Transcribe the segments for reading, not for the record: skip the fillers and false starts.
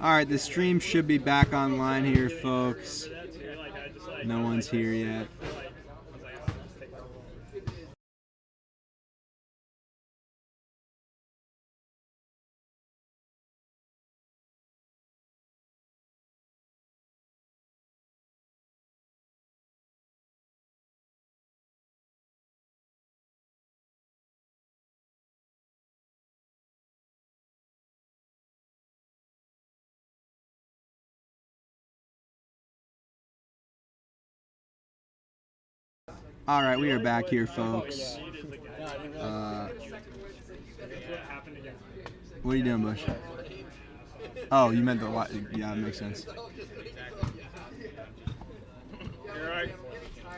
All right, the stream should be back online here, folks. No one's here yet. All right, we are back here, folks. What are you doing, Bush? Oh, you meant the what? Yeah, that makes sense.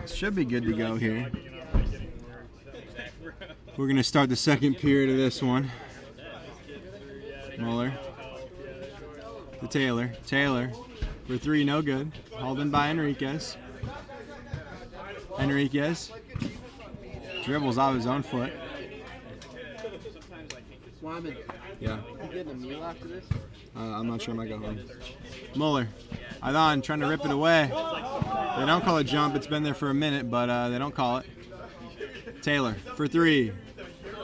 Should be good to go here. We're going to start the second period of this one. Muller to Taylor. Taylor for three, no good. Hauled in by Enriquez. Enriquez dribbles out of his own foot. Wyman, Yeah. you getting a meal after this? I'm not sure I might go home. Muller. Adon trying to rip it away. They don't call it jump. It's been there for a minute, but they don't call it. Taylor for three.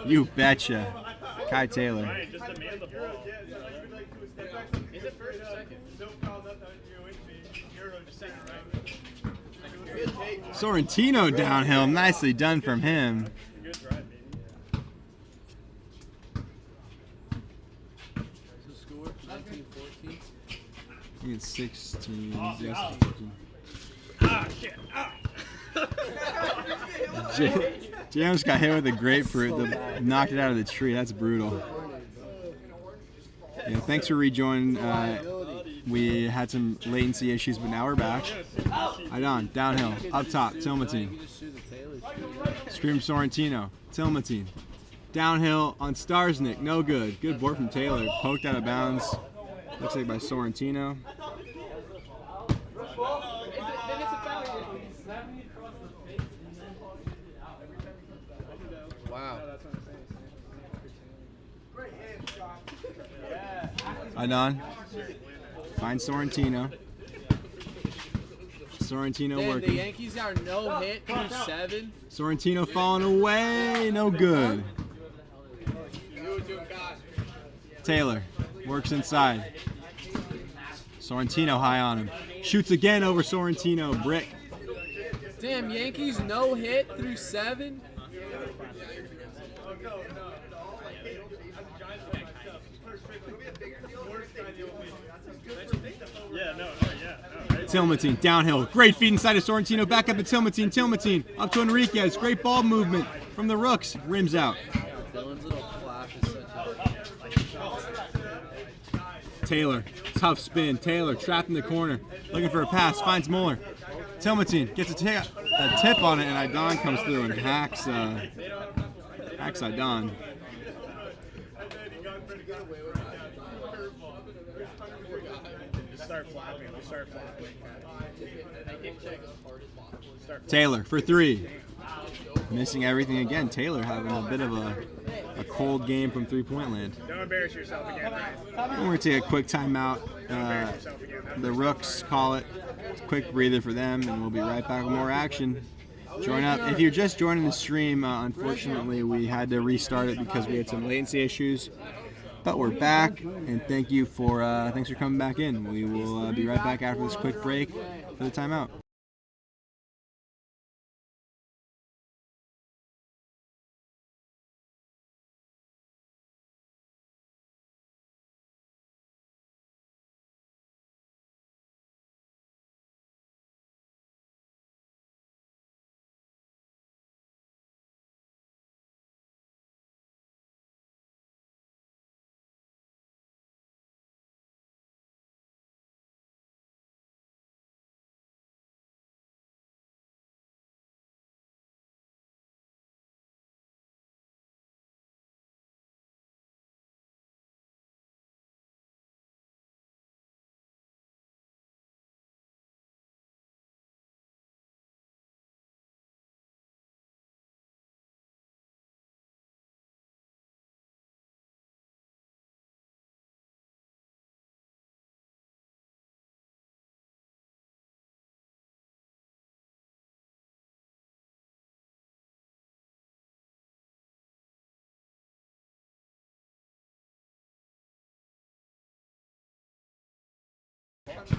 You betcha. Kai Taylor. Sorrentino downhill. Nicely done from him. Score 19-14. I think it's 16. Yes, 14. James got hit with a grapefruit that knocked it out of the tree. That's brutal. Yeah, thanks for rejoining. We had some latency issues, but now we're back. Idon, downhill, up top, Tilmatine. Stream Sorrentino, Tilmatine. Downhill on Starsnick, no good. Good board from Taylor, poked out of bounds. Looks like by Sorrentino. Wow. Idon, finds Sorrentino. Sorrentino Damn, working. the Yankees are no hit through 7. Sorrentino falling away, no good. Taylor works inside. Sorrentino high on him. Shoots again over Sorrentino. Brick. Damn, Yankees no hit through 7. Tilmatine downhill. Great feed inside of Sorrentino. Back up to Tilmatine. Tilmatine up to Enriquez. Great ball movement from the Rooks. Rims out. Dylan's little flash is such a... Taylor. Tough spin. Taylor trapped in the corner. Looking for a pass. Finds Muller. Tilmatine gets a tip on it, and Idon comes through and hacks Idon. Taylor for three. Missing everything again. Taylor having a bit of a cold game from three-point land. Don't embarrass yourself again, Ryan. We're going to take a quick timeout. The Rooks call it. It's a quick breather for them, and we'll be right back with more action. Join up. If you're just joining the stream, unfortunately, we had to restart it because we had some latency issues. But we're back, and thanks for coming back in. We will be right back after this quick break for the timeout.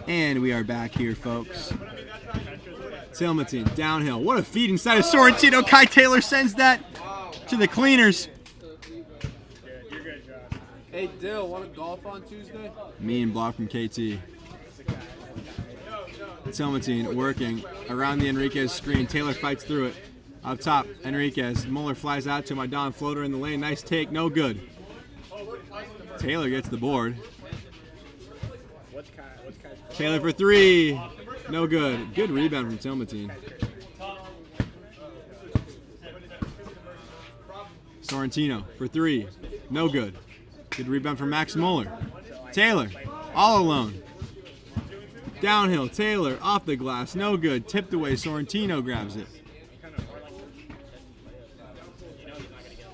And we are back here, folks. Tilmatin, downhill. What a feed inside of Sorrentino. Kai Taylor sends that to the cleaners. You're good, Josh. Hey, Dill, want to golf on Tuesday? Mean block from KT. Tilmatin working around the Enriquez screen. Taylor fights through it. Up top, Enriquez. Muller flies out to my Don floater in the lane. Nice take, no good. Taylor gets the board. What's Kai's Taylor for three. No good. Good rebound from Tilmatin. Sorrentino for three. No good. Good rebound from Max Muller. Taylor, all alone. Downhill, Taylor off the glass. No good. Tipped away. Sorrentino grabs it.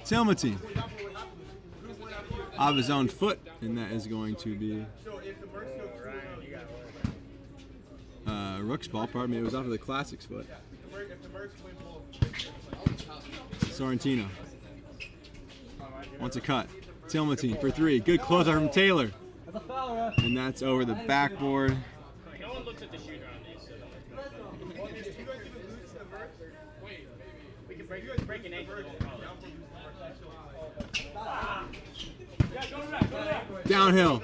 Tilmatin. Off his own foot, and that is going to be Rook's ball. Pardon me, it was off of the Classics foot. Sorrentino wants a cut. Tilmatin for three. Good closeout from Taylor. And that's over the backboard. No one looks at the shooter on these. We can break an ankle. Downhill.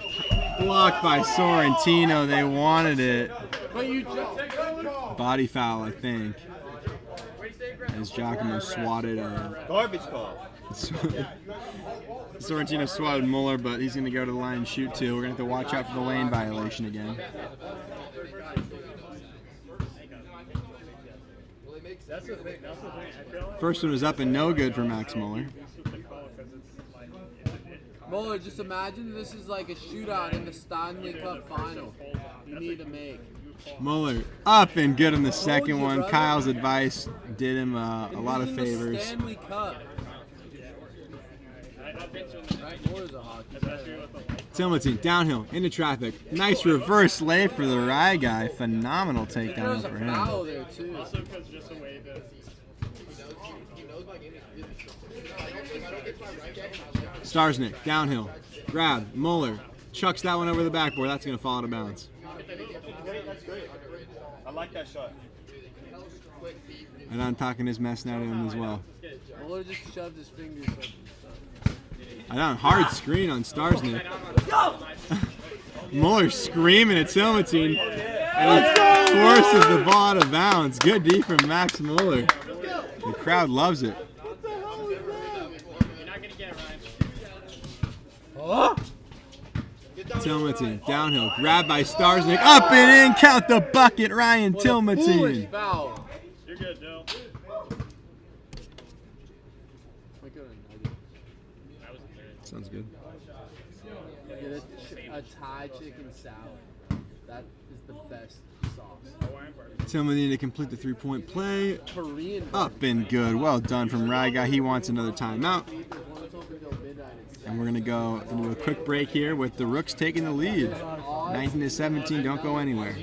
Blocked by Sorrentino. They wanted it. But you jumped. Body foul, I think. As Giacomo swatted Garbage call. Sorrentino swatted Muller, but he's going to go to the line and shoot two. We're going to have to watch out for the lane violation again. That's the thing. I feel like First one was up and no good for Max Muller. Muller, just imagine this is like a shootout in the Stanley Cup final. You need to make. Muller up and good on the second one. Kyle's advice did him a lot of In the favors. Stanley Cup. Muller's a hockey player. Tilmatin downhill into traffic. Nice reverse lay for the Rye guy. Phenomenal There takedown was a for foul him. there too. also because just the way that Starsnick downhill. Grab. Muller chucks that one over the backboard. That's going to fall out of bounds. That's great. I like that shot. And I'm talking his mess now to him as well. Muller just shoved his fingers up. I done hard screen on Starsnick. Muller screaming at Tilmatin. And he forces the ball out of bounds. Good D from Max Muller. The crowd loves it. you're not gonna get Ryan. Tilmatin downhill. Grabbed by Starsnick. Up and in. Count the bucket. Ryan What a foolish Tilmatin. foul. You're good, Dill. Sounds good. Get a Thai chicken salad. That is the best sauce. Tilmatin to complete the three-point play. Korean. Up and good. Well done from Rye guy. He wants another timeout. And we're going to go into a quick break here with the Rooks taking the lead. 19-17. Don't go anywhere.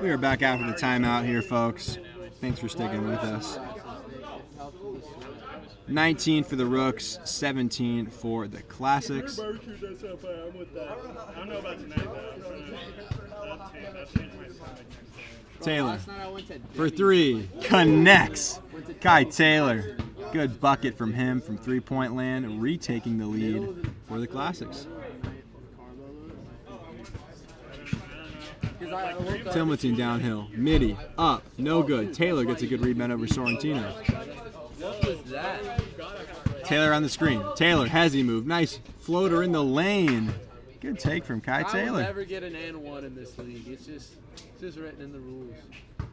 We are back after the timeout here, folks. Thanks for sticking with us. 19 for the Rooks, 17 for the Classics. I'm with that. I don't know about tonight though. That changed my stomach. Taylor Last night I went to for three. Connects. Kai Taylor. Good bucket from him from three-point land, retaking the lead for the Classics. Tilmatin downhill. Midi up. No good. Taylor gets a good rebound over Sorrentino. What was that? Taylor on the screen. Taylor, hezzy move. Nice floater in the lane. Good take from Kai I will Taylor. never get an and one in this league. It's just written in the rules. I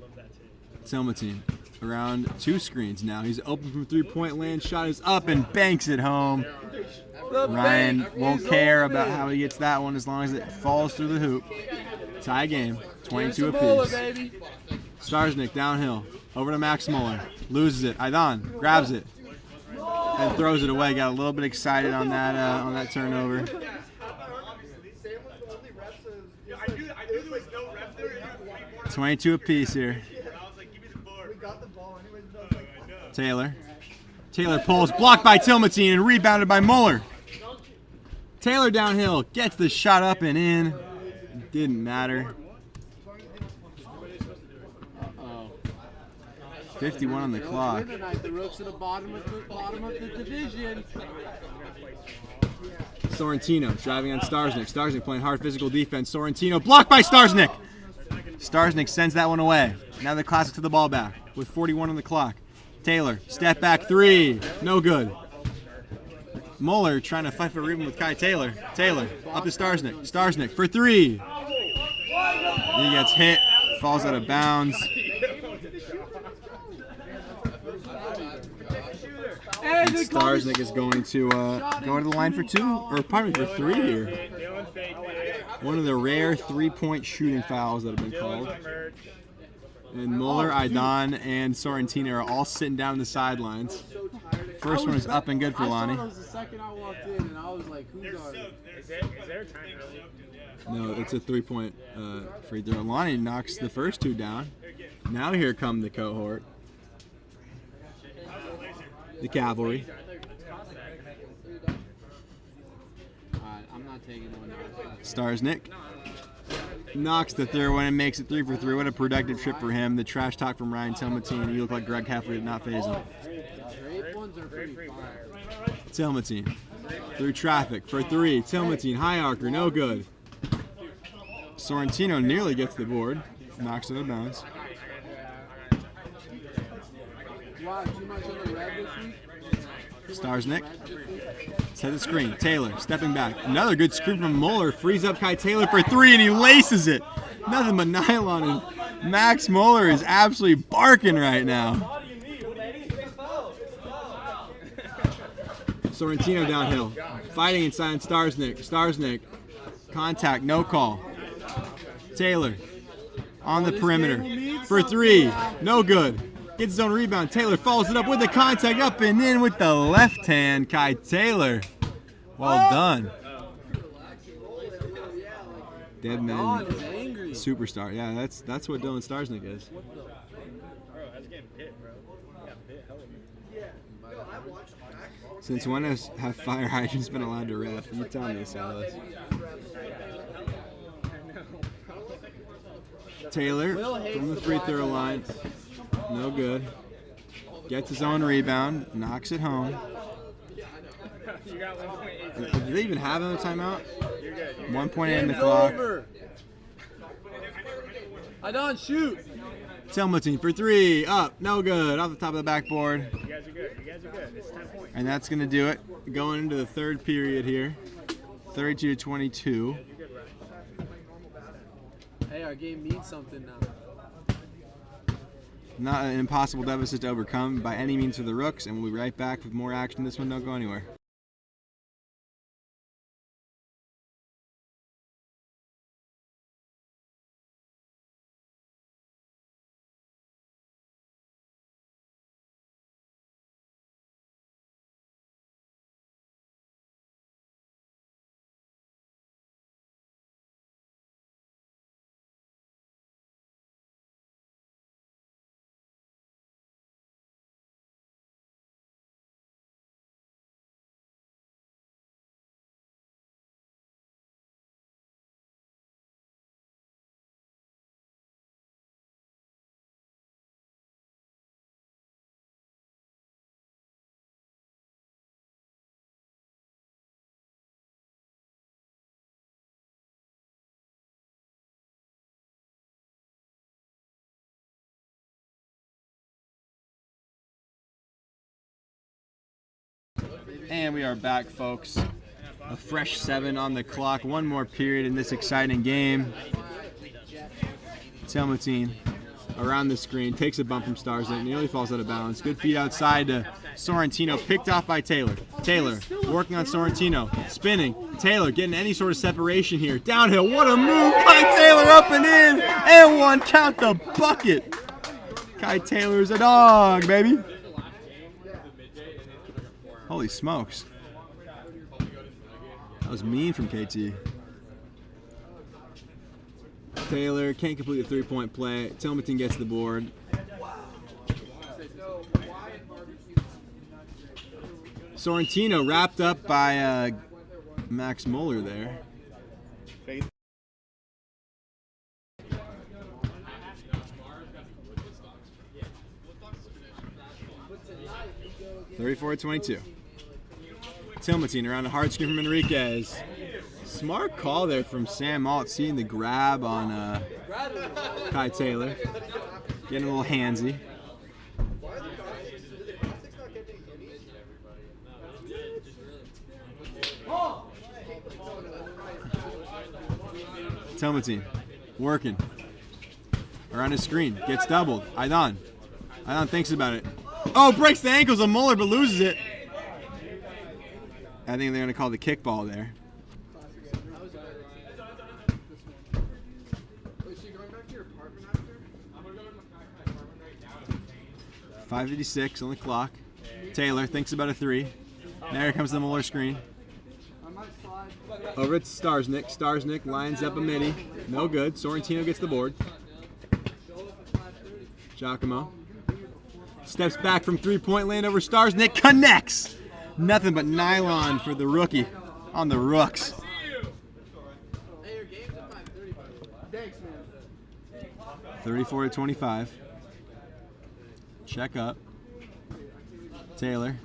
love that too. Tilmateen around 2 screens now. He's open from 3-point land. Shot is up and banks it home. Ryan won't care about how he gets that one as long as it falls through the hoop. Tie game, 22 apiece. Baby. Starznik downhill, over to Max Muller. Loses it. Aidan grabs it and throws it away. Got a little bit excited on that turnover. I knew there was no ref there. And you were 3 more. 22 apiece here. I was like, give me the board. We got the ball anyways. Taylor. Taylor pulls, blocked by Tilmateen and rebounded by Muller. Taylor downhill, gets the shot up and in. Didn't matter. 51 on the clock. The Rooks at the bottom of the division. Sorrentino driving on Starznik. Starznik playing hard physical defense. Sorrentino blocked by Starznik. Starznik sends that one away. Now the Classics to the ball back with 41 on the clock. Taylor, step back 3. No good. Muller trying to fight for rebound with Kai Taylor. Taylor up to Starznik. Starznik for 3. He gets hit, falls out of bounds. Starznik is going to go to the line for 2, or pardon me, for 3 here. Dylan faked it. One of the rare 3-point shooting fouls that have been called. And Muller, Aidan, and Sorrentino are all sitting down on the sidelines. First one is up and good for Lonnie. I saw it was the second I walked in, and I was like, who's on? Is there a timeout? No, it's a 3-point free throw. Lonnie knocks the first 2 down. Now here come the cohort. The cavalry. Alright, I'm not taking one now. Starznik knocks the third one and makes it 3 for 3. What a productive trip for him. The trash talk from Ryan Tilmateen. You look like Greg Heffley did not phase him. Grape ones are pretty fire. Tilmateen through traffic for 3. Tilmateen, high archer, no good. Sorrentino nearly gets the board. Knocks it out of bounds. Wow, too much on the red this week? Starznik set the screen. Taylor stepping back. Another good screen from Muller. Frees up Kai Taylor for 3 and he laces it. Nothing but nylon. And Max Muller is absolutely barking right now. Sorrentino downhill. Fighting inside on Starznik. Starznik. Contact, no call. Taylor on the perimeter for 3. No good. Gets his own rebound. Taylor follows it up with the contact, up and in with the left hand. Kai Taylor. Well done. Dead man Don is angry. superstar. Yeah, that's what Dylan Starznik is. Bro, I was getting bit, bro. I got bit hell of me. Since when have fire hydrants been allowed to ref? You tell me, Silas. Taylor from the free throw line. No good. Gets his own rebound. Knocks it home. You got 1.8. Did they even have another timeout? You're good. 1.8 in the clock. I don't shoot. Tilmateen for 3. Up. No good. Off the top of the backboard. You guys are good. You guys are good. It's 10 points. And that's going to do it. Going into the third period here. 32-22. Hey, our game means something now. Not an impossible deficit to overcome by any means for the Rooks, and we'll be right back with more action. This one don't go anywhere. And we are back, folks. A fresh 7 on the clock. One more period in this exciting game. Telmatine around the screen, takes a bump from Starznik, nearly falls out of bounds. Good feed outside to Sorrentino, picked off by Taylor. Taylor working on Sorrentino, spinning. Taylor getting any sort of separation here. Downhill, what a move by Taylor, up and in, and one, count the bucket. Kai Taylor's a dog, baby. Holy smokes. That was mean from KT. Taylor can't complete the three-point play. Telmatine gets the board. Sorrentino wrapped up by Max Muller there. 34-22. Telmatine around a hard screen from Enriquez. Smart call there from Sam Alt, seeing the grab on Kai Taylor. Getting a little handsy. Telmatine working around his screen. Gets doubled. Aidan thinks about it. Oh, breaks the ankles of Muller but loses it. I think they're going to call the kickball there. 5:56 on the clock. Taylor thinks about a 3. Now here comes the Muller screen. Over to Starznik. Starznik lines up a midi. No good. Sorrentino gets the board. Giacomo steps back from three-point land over Starznik. Connects. Nothing but nylon for the rookie on the Rooks. 34-25. Check up. Taylor.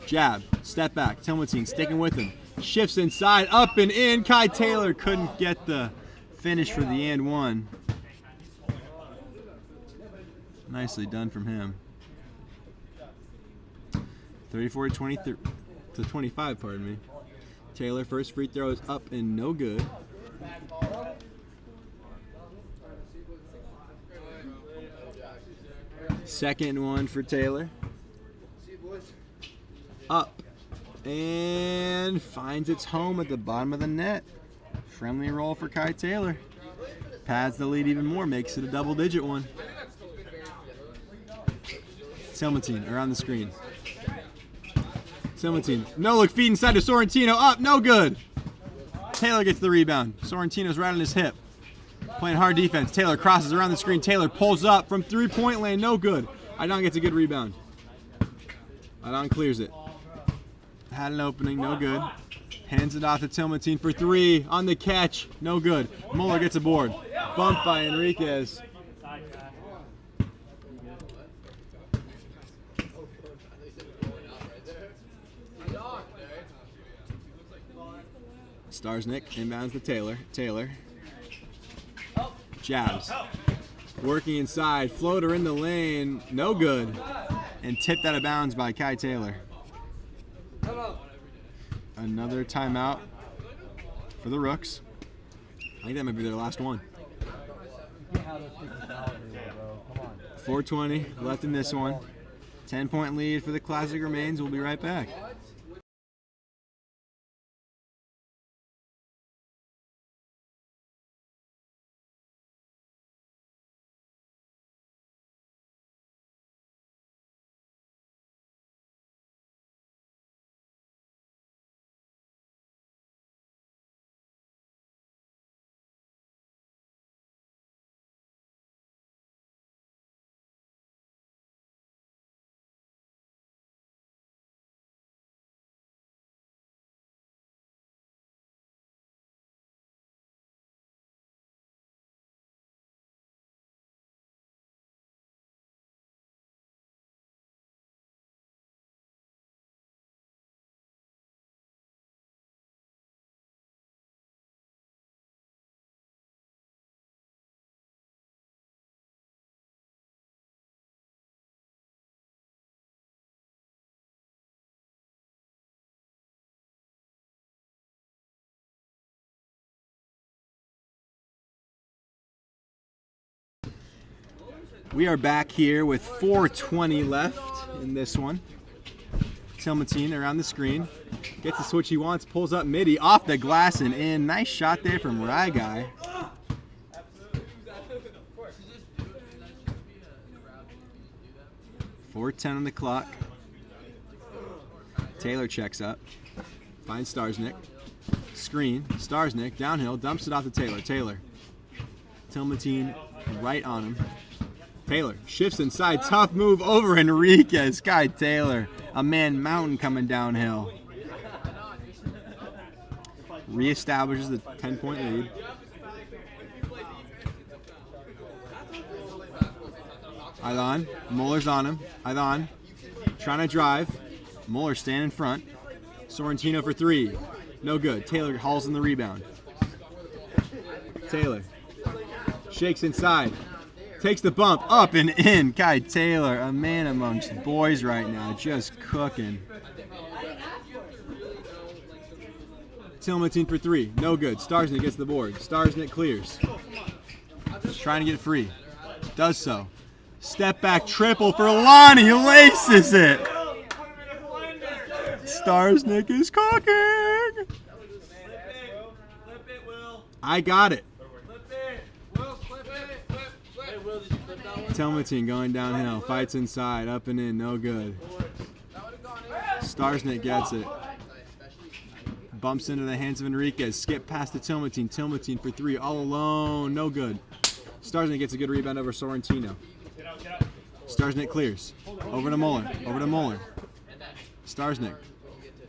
Jab. Step back. Telmatine sticking with him. Shifts inside. Up and in. Kai Taylor couldn't get the finish for the and one. Nicely done from him. 34-25, pardon me. Taylor, first free throw is up and no good. Second one for Taylor. Up and finds its home at the bottom of the net. Friendly roll for Kai Taylor. Pads the lead even more, makes it a double-digit one. Telmatine around the screen. Telmatine, no look feed inside to Sorrentino, up, no good. Taylor gets the rebound. Sorrentino's right on his hip. Playing hard defense. Taylor crosses around the screen. Taylor pulls up from three-point lane, no good. Aidan gets a good rebound. Aidan clears it. Had an opening, no good. Hands it off to Telmatine for 3 on the catch, no good. Muller gets a board. Bumped by Enriquez. Starznik inbounds to Taylor. Taylor jabs. Working inside. Floater in the lane. No good. And tipped out of bounds by Kai Taylor. Another timeout for the Rooks. I think that might be their last one. 4:20 left in this one. 10-point lead for the Classic remains. We'll be right back. We are back here with 4:20 left in this one. Tilmatine around the screen. Gets the switch he wants, pulls up midi, off the glass and in. Nice shot there from Ryguy. 4:10 on the clock. Taylor checks up. Finds Starznik. Screen. Starznik downhill. Dumps it off to Taylor. Taylor. Tilmatine right on him. Taylor shifts inside. Tough move over Enriquez. Guy Taylor. A man mountain coming downhill. Reestablishes the 10-point lead. Aidon. Muller's on him. Aidon trying to drive. Muller staying in front. Sorrentino for three. No good. Taylor hauls in the rebound. Taylor shakes inside. Takes the bump. Up and in. Guy Taylor, a man amongst boys right now. Just cooking. Tilmatine for three. No good. Starznik gets the board. Starznik clears. Trying to get it free. Does so. Step back triple for Lonnie. Laces it. Starznik is cooking. I got it. Tilmatine going downhill. Fights inside. Up and in. No good. Starznik gets it. Bumps into the hands of Enriquez. Skip past to Tilmatine. Tilmatine for three. All alone. No good. Starznik gets a good rebound over Sorrentino. Starznik clears. Over to Muller. Over to Muller. Starznik.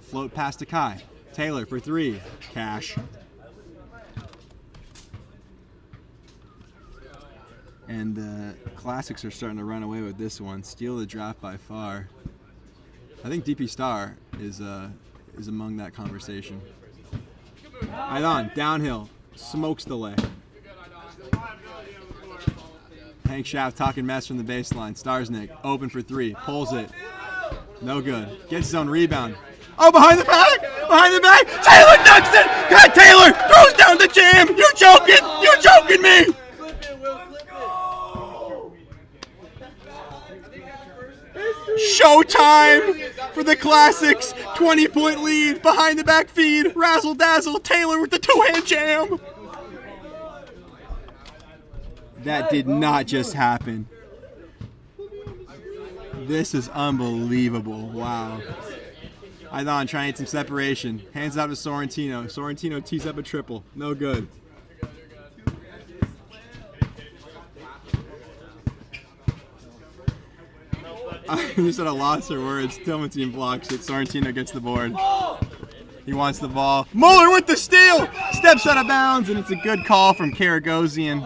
Float past to Kai. Taylor for three. Cash. And the Classics are starting to run away with this one. Steal the draft by far. I think DP Star is among that conversation. Aidon, downhill. Smokes the lay. Hank Schaff talking mess from the baseline. Starznik, open for three. Pulls it. No good. Gets his own rebound. Oh, behind the back! Behind the back! Taylor dunks it! God, Taylor throws down the jam! You're joking! You're joking me! Showtime for the Classics. 20-point lead. Behind the back feed. Razzle dazzle. Taylor with the two-hand jam. That did not just happen. This is unbelievable. Wow. Aidon trying to get some separation. Hands out to Sorrentino. Sorrentino tees up a triple. No good. I just at a loss for words. Tilmatine blocks it. Sorrentino gets the board. He wants the ball. Muller with the steal! Steps out of bounds, and it's a good call from Karagosian.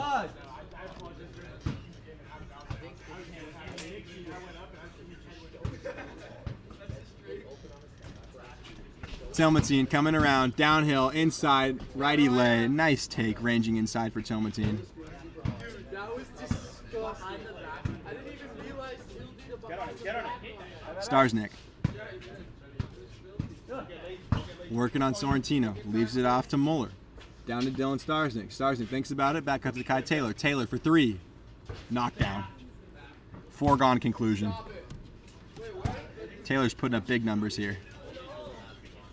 Tilmatine coming around, downhill, inside, righty lay. Nice take, ranging inside for Tilmatine. That was disgusting. I didn't even realize Starznik. Working on Sorrentino. Leaves it off to Muller. Down to Dylan Starznik. Starznik thinks about it. Back up to Kai Taylor. Taylor for three. Knockdown. Foregone conclusion. Taylor's putting up big numbers here.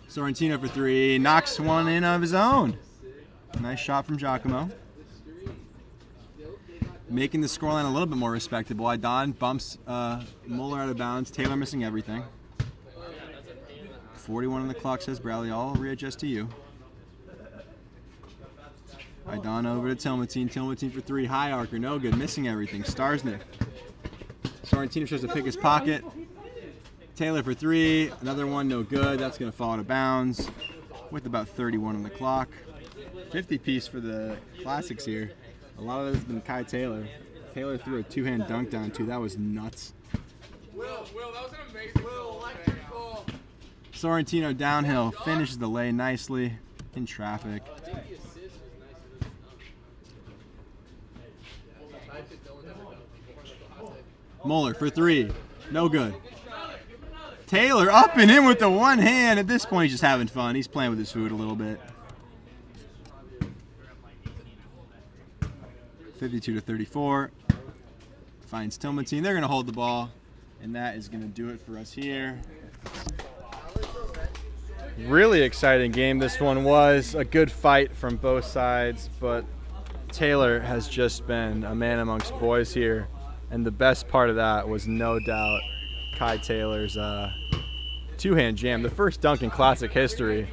Sorrentino for three. Knocks one in of his own. Nice shot from Giacomo. Making the scoreline a little bit more respectable. Aidon bumps Muller out of bounds. Taylor missing everything. 41 on the clock, says Bradley. I'll readjust to you. Aidon over to Tilmatine. Tilmatine for three. High arcer. No good. Missing everything. Starznik. Sorrentino tries to pick his pocket. Taylor for three. Another one. No good. That's going to fall out of bounds with about 31 on the clock. 50 piece for the Classics here. A lot of it has been Kai Taylor. Taylor threw a two-hand dunk down too. That was nuts. Will, that was an amazing electric ball. Sorrentino downhill, finishes the lay nicely in traffic. Muller for three. No good. Taylor up and in with the one hand. At this point, he's just having fun. He's playing with his food a little bit. 52-34. finds Tilmatine. They're going to hold the ball, and that is going to do it for us here. Really exciting game this one was. A good fight from both sides, but Taylor has just been a man amongst boys here, and the best part of that was no doubt Kai Taylor's two-hand jam, the first dunk in Classic history.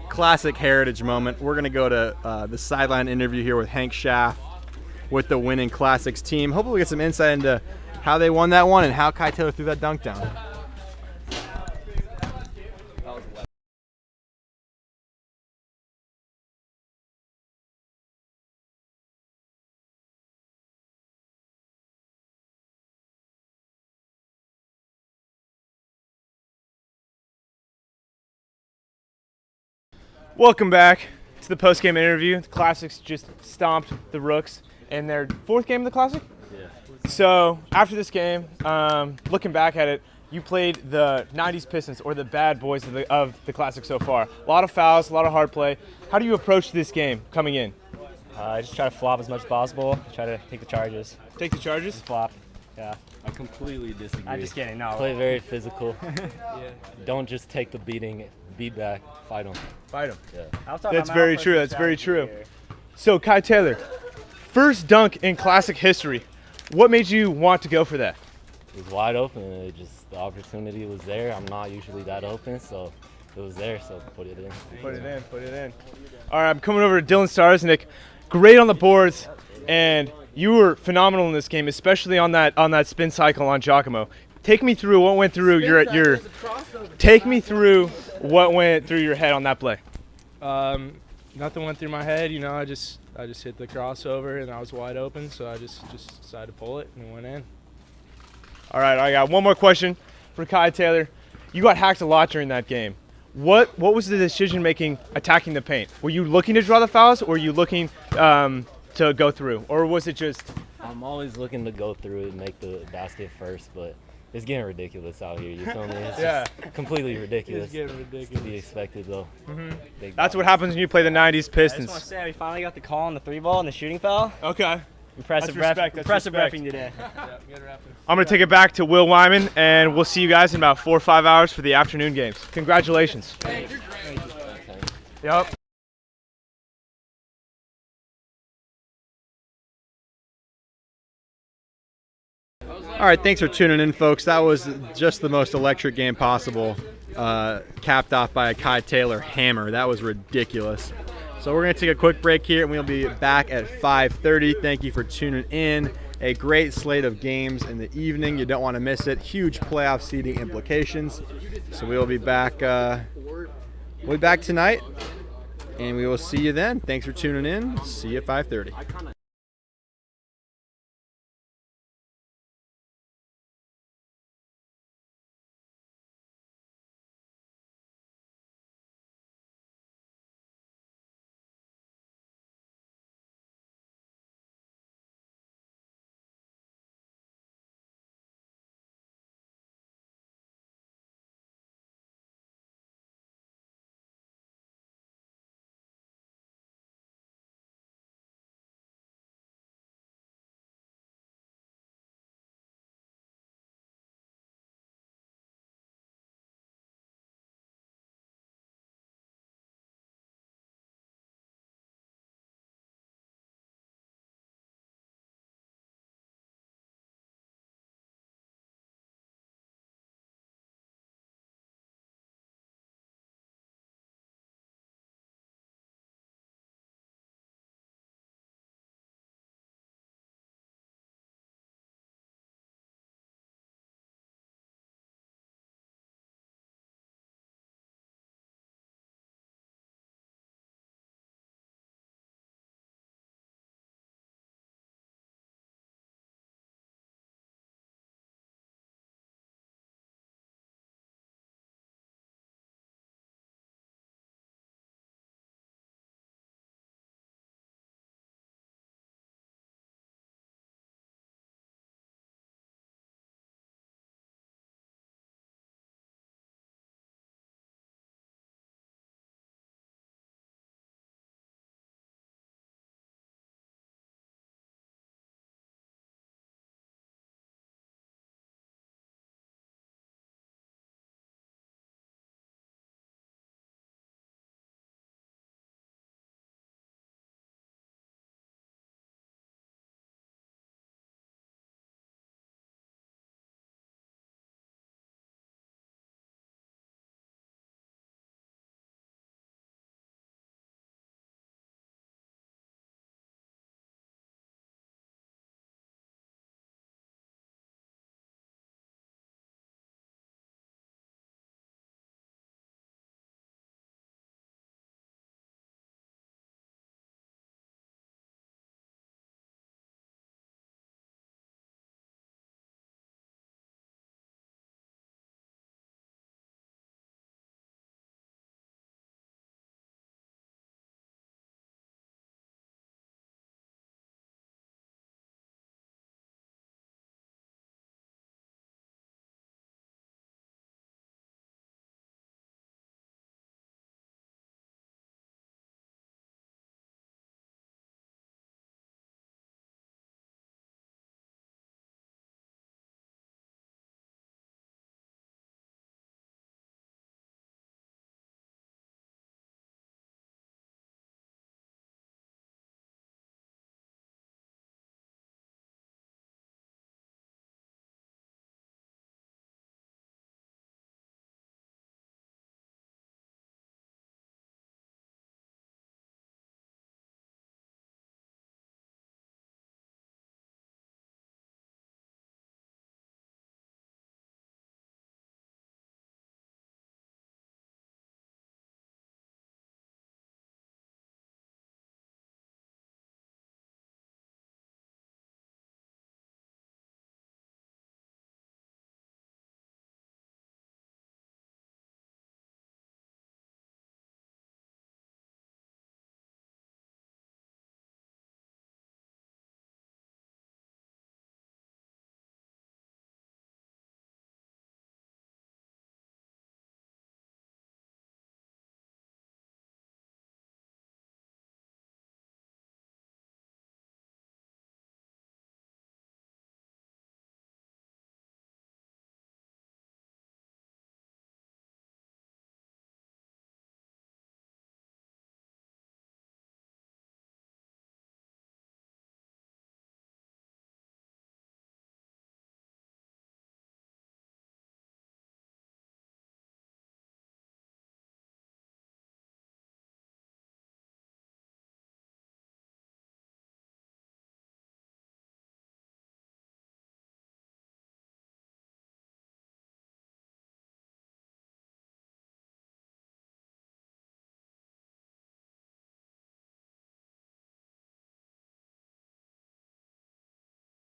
Classic heritage moment. We're going to go to the sideline interview here with Hank Schaff with the winning Classics team. Hopefully we get some insight into how they won that one and how Kai Taylor threw that dunk down. Welcome back to the post-game interview. The Classics just stomped the Rooks in their 4th game of the Classic. Yeah. So after this game, looking back at it, you played the 90s Pistons, or the bad boys of the Classic so far. A lot of fouls, a lot of hard play. How do you approach this game coming in? I just try to flop as much as possible. Try to take the charges. Take the charges? Flop. Yeah. I completely disagree. I'm just kidding. No. Play very physical. Don't just take the beating. Beat back. Fight them. Fight them. Yeah. That's very true. That's very true. So Kai Taylor, first dunk in Classic history. What made you want to go for that? It was wide open. It just the opportunity was there. I'm not usually that open, so it was there. So put it in. Put it in. Put it in. All right, I'm coming over to Dylan Starsnick. Great on the boards, and you were phenomenal in this game, especially on that spin cycle on Giacomo. Take me through what went through your. Take me through what went through your head on that play. Nothing went through my head. You know, I just hit the crossover and I was wide open, so I just decided to pull it and it went in. All right, I got one more question for Kai Taylor. You got hacked a lot during that game. What was the decision making attacking the paint? Were you looking to draw the fouls, or were you looking to go through, or was it just? I'm always looking to go through and make the basket first, but it's getting ridiculous out here. You feel me? It's just completely ridiculous. It's getting ridiculous. It's to be expected, though. That's what happens when you play the 90s I just Pistons. want to say we finally got the call on the 3-ball and the shooting foul. Okay. Impressive That's respect, that's impressive respect. repping today. I'm going to take it back to Will Wyman, and we'll see you guys in about 4 or 5 hours for the afternoon games. Congratulations. Yep. All right, thanks for tuning in, folks. That was just the most electric game possible, capped off by a Kai Taylor hammer. That was ridiculous. So we're going to take a quick break here, and we'll be back at 5:30. Thank you for tuning in. A great slate of games in the evening. You don't want to miss it. Huge playoff seeding implications. So we will be back. We'll be back tonight, and we will see you then. Thanks for tuning in. See you at 5:30.